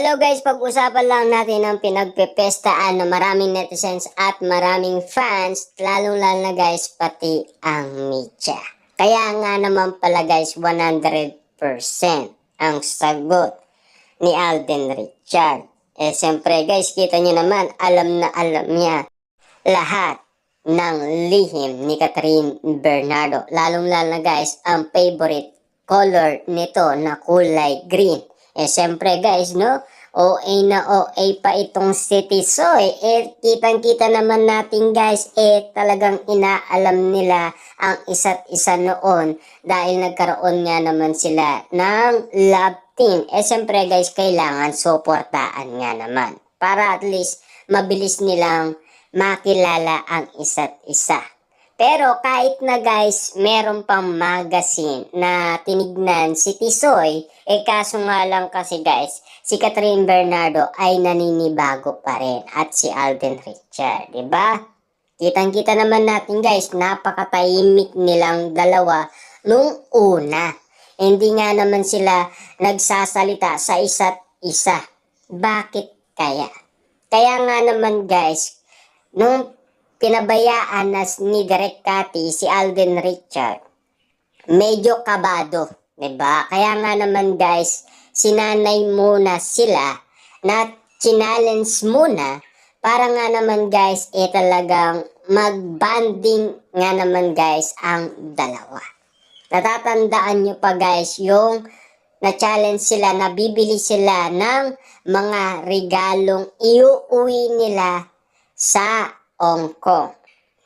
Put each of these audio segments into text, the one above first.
Hello guys, pag-usapan lang natin ang pinagpepestaan ng maraming netizens at maraming fans, lalong-lalo na guys, pati ang media. Kaya nga naman pala guys, 100% ang sagot ni Alden Richard. Siyempre guys, kita nyo naman, alam na alam niya lahat ng lihim ni Catherine Bernardo. Lalong-lalo na guys, ang favorite color nito na kulay green. Siyempre guys, no? OA na OA pa itong si Tisoy. Kitang-kita naman natin guys, talagang inaalam nila ang isa't isa noon dahil nagkaroon nga naman sila ng love team. Siyempre guys, kailangan suportaan nga naman para at least mabilis nilang makilala ang isa't isa. Pero kahit na guys, meron pang magazine na tinignan si Tisoy, kaso nga lang kasi guys, si Catherine Bernardo ay naninibago pa rin at si Alden Richard, diba? Kitang-kita naman natin guys, napakatahimik nilang dalawa nung una. Hindi nga naman sila nagsasalita sa isa't isa. Bakit kaya? Kaya nga naman guys, nung pinabayaan ni Direk Cathy si Alden Richard, medyo kabado, diba? Kaya nga naman guys, sinanay muna sila na challenge muna para nga naman guys, talagang mag-banding nga naman guys ang dalawa. Natatandaan nyo pa guys, yung na-challenge sila, nabibili sila ng mga regalong iuuwi nila sa Hong Kong.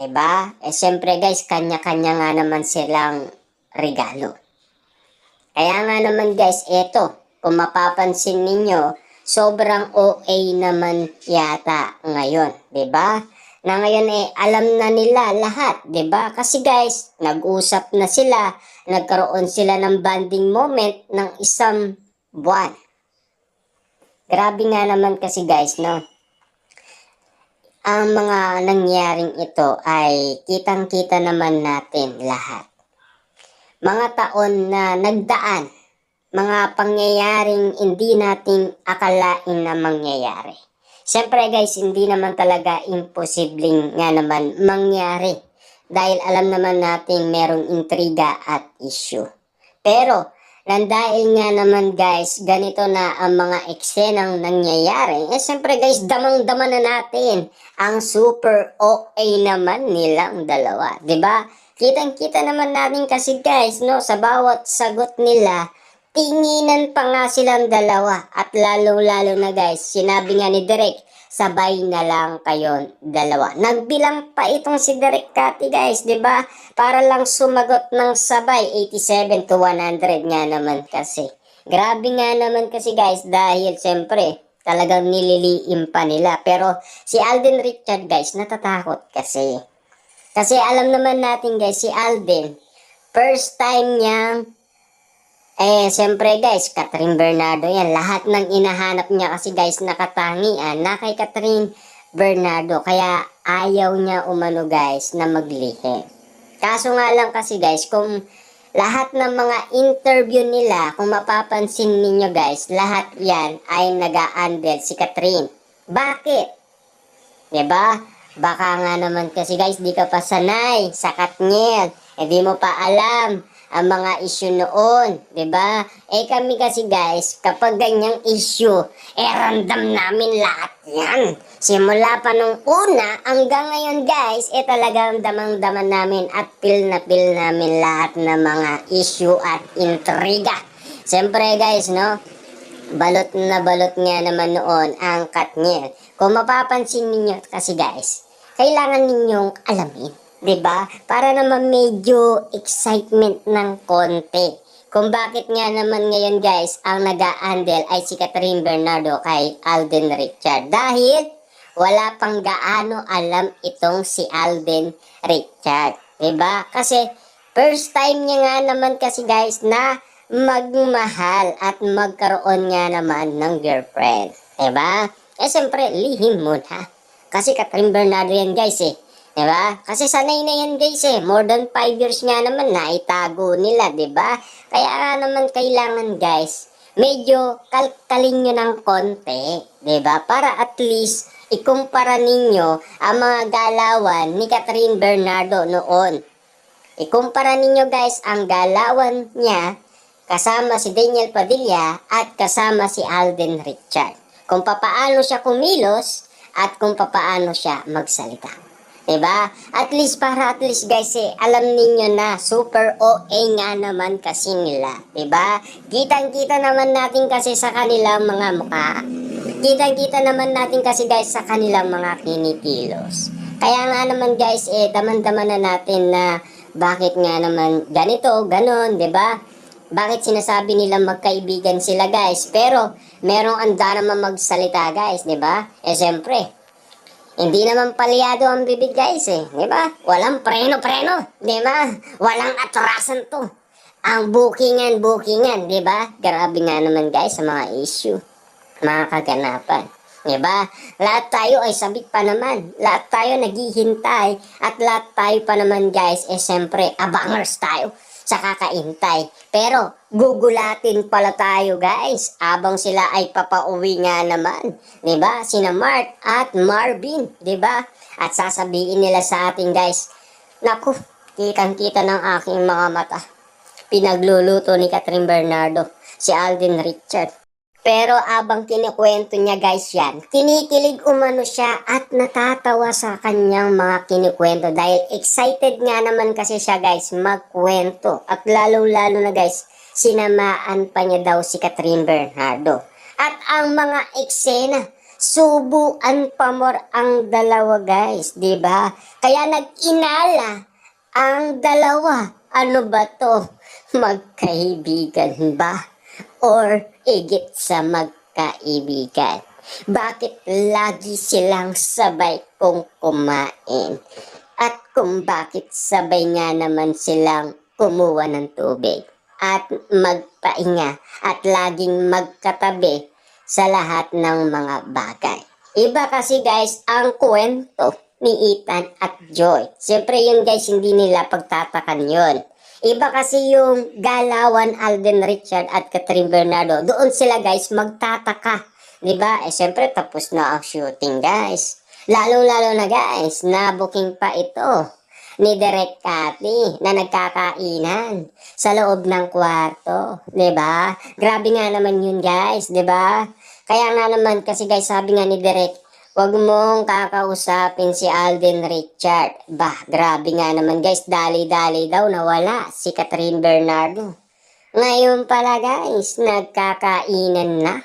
Diba? Siyempre guys, kanya-kanya nga naman silang regalo. Kaya nga naman guys, kung mapapansin ninyo, sobrang OA naman yata ngayon. Diba? Na ngayon alam na nila lahat. Diba? Kasi guys, nag-usap na sila, nagkaroon sila ng bonding moment ng isang buwan. Grabe nga naman kasi guys, no? Ang mga nangyaring ito ay kitang-kita naman natin lahat. Mga taon na nagdaan, mga pangyayaring hindi natin akalain na mangyayari. Siyempre guys, hindi naman talaga imposibleng nga naman mangyari dahil alam naman natin merong intriga at issue. Pero dahil nga naman guys, ganito na ang mga eksenang nangyayari, siyempre guys, damang-dama na natin ang super OA naman nilang dalawa. Diba? Kitang-kita naman natin kasi guys, no, sa bawat sagot nila, tinginan pa nga silang dalawa. At lalo-lalo na guys, sinabi nga ni Direk, sabay na lang kayong dalawa. Nagbilang pa itong si Direk Cathy guys, di ba? Para lang sumagot ng sabay, 87 to 100 nga naman kasi. Grabe nga naman kasi guys, dahil siyempre, talagang nililiim pa nila. Pero si Alden Richard guys, natatakot kasi. Kasi alam naman natin guys, si Alden, first time niyang siyempre guys, Catherine Bernardo yan. Lahat ng inahanap niya kasi guys, nakatangian na kay Catherine Bernardo. Kaya ayaw niya umano guys na maglihim. Kaso nga lang kasi guys, kung lahat ng mga interview nila, kung mapapansin ninyo guys, lahat yan ay nag-a-handle si Catherine. Bakit? Diba? Baka nga naman kasi guys, di ka pa sanay sa Katniel. Di mo pa alam ang mga issue noon, diba? Kami kasi guys, kapag ganyang issue, random namin lahat yan. Simula pa nung una, hanggang ngayon guys, talagang damang-daman namin at feel na feel namin lahat ng mga issue at intriga. Siyempre guys, no? Balot na balot nga naman noon ang Katniel. Kung mapapansin ninyo kasi guys, kailangan ninyong alamin. Diba? Para naman medyo excitement ng konti. Kung bakit nga naman ngayon guys, ang nag-a-handle ay si Catherine Bernardo kay Alden Richard. Dahil wala pang gaano alam itong si Alden Richard. Diba? Kasi first time niya nga naman kasi guys na magmahal at magkaroon nga naman ng girlfriend. Diba? Siyempre, lihim muna. Kasi Catherine Bernardo yan guys Diba? Kasi sanay na yan guys More than 5 years nga naman na itago nila, diba? Kaya nga naman kailangan guys, medyo kalkalin nyo ng konti, 'di ba? Para at least ikumpara ninyo ang mga galawan ni Catherine Bernardo noon. Ikumpara ninyo guys ang galawan niya kasama si Daniel Padilla at kasama si Alden Richard. Kung papaano siya kumilos at kung papaano siya magsalita. Diba? At least guys alam ninyo na super OA nga naman kasi nila. Diba? Kitang-kita naman natin kasi sa kanilang mga mukha. Kitang-kita naman natin kasi guys sa kanilang mga kinikilos. Kaya nga naman guys, daman-daman na natin na bakit nga naman ganito, ganon, 'di ba? Bakit sinasabi nila magkaibigan sila guys? Pero merong anda naman magsalita guys, 'di ba? Siyempre, hindi naman palyado ang bibig guys 'di ba? Walang preno-preno, 'di ba? Walang atrasan to. Ang bookingan, 'di ba? Grabe nga naman guys sa mga issue, mga kaganapan. Diba? Lahat tayo ay sabik pa naman. Lahat tayo naghihintay. At lahat tayo pa naman guys, siyempre, abangers tayo sa kakaintay. Pero, gugulatin pala tayo guys. Abang sila ay papauwi nga naman. Diba? Sina Mark at Marvin. Diba? At sasabihin nila sa atin guys, naku, kitang-kita ng aking mga mata. Pinagluluto ni Catherine Bernardo, si Alden Richard. Pero abang kinikwento niya guys yan, kinikilig umano siya at natatawa sa kanyang mga kinikwento dahil excited nga naman kasi siya guys magkwento. At lalo-lalo na guys, sinamaan pa niya daw si Catherine Bernardo. At ang mga eksena, subuan pa more ang dalawa guys, 'di ba? Kaya nag-inala ang dalawa. Ano ba to? Magkaibigan ba? Or higit sa magkaibigan? Bakit lagi silang sabay kung kumain? At kung bakit sabay nga naman silang kumuha ng tubig at magpahinga at laging magkatabi sa lahat ng mga bagay. Iba kasi guys ang kwento ni Ethan at Joy. Siyempre yun guys, hindi nila pagtatakan yun. Iba kasi yung galawan Alden Richard at Catherine Bernardo. Doon sila guys magtataka. Diba? Siyempre tapos na ang shooting guys. Lalo-lalo na guys, na-booking pa ito ni Direk Cathy na nagkakainan sa loob ng kwarto. Diba? Grabe nga naman yun guys. Diba? Kaya nga naman kasi guys, sabi nga ni Direk, huwag mong kakausapin si Alden Richard. Bah, grabe nga naman guys, dali-dali daw nawala si Catherine Bernardo. Ngayon pala guys, nagkakainan na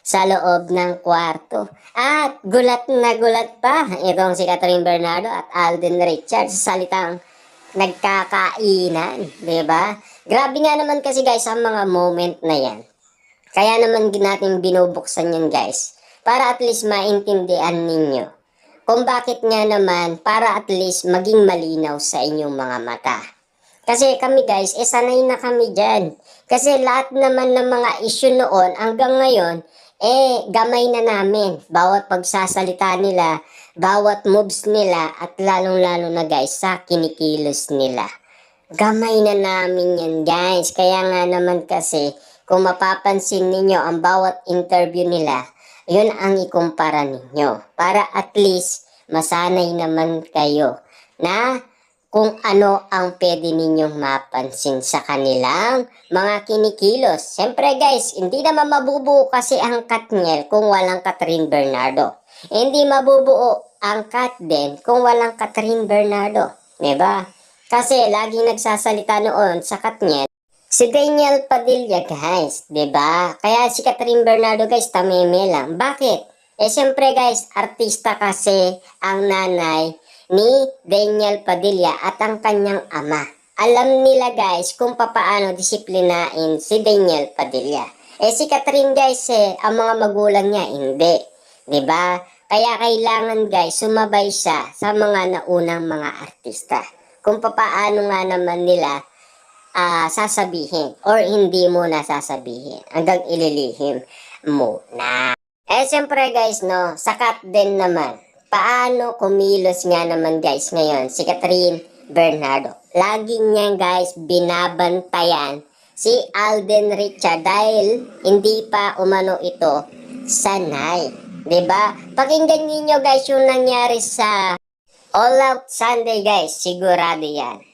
sa loob ng kwarto. At gulat na gulat pa itong si Catherine Bernardo at Alden Richard sa salitang nagkakainan. Diba? Grabe nga naman kasi guys ang mga moment na yan. Kaya naman natin binubuksan yan guys. Para at least maintindihan ninyo kung bakit nga naman para at least maging malinaw sa inyong mga mata. Kasi kami guys, sanay na kami dyan. Kasi lahat naman ng mga issue noon hanggang ngayon, gamay na namin. Bawat pagsasalita nila, bawat moves nila, at lalong-lalo na guys sa kinikilos nila. Gamay na namin yan guys. Kaya nga naman kasi, kung mapapansin ninyo ang bawat interview nila, yun ang ikumpara ninyo. Para at least masanay naman kayo na kung ano ang pwede ninyong mapansin sa kanilang mga kinikilos. Siyempre guys, hindi naman mabubuo kasi ang Katniel kung walang Catherine Bernardo. Hindi mabubuo ang Kat din kung walang Catherine Bernardo. Diba? Kasi laging nagsasalita noon sa Katniel si Daniel Padilla guys, 'di ba? Kaya si Catherine Bernardo guys, tameme lang. Bakit? Siyempre guys, artista kasi ang nanay ni Daniel Padilla at ang kanyang ama. Alam nila guys kung papaano disiplinain si Daniel Padilla. Si Catherine guys, ang mga magulang niya hindi, 'di ba? Kaya kailangan guys sumabay siya sa mga naunang mga artista. Kung papaano nga naman nila sasabihin or hindi mo na sasabihin hanggang ililihim muna. Siyempre guys no, sakat din naman. Paano kumilos nga naman guys ngayon si Catherine Bernardo? Lagi niya guys binabantayan si Alden Richard dahil hindi pa umano ito sanay. 'Di ba? Pakinggan niyo guys yung nangyari sa All Out Sunday guys, sigurado yan.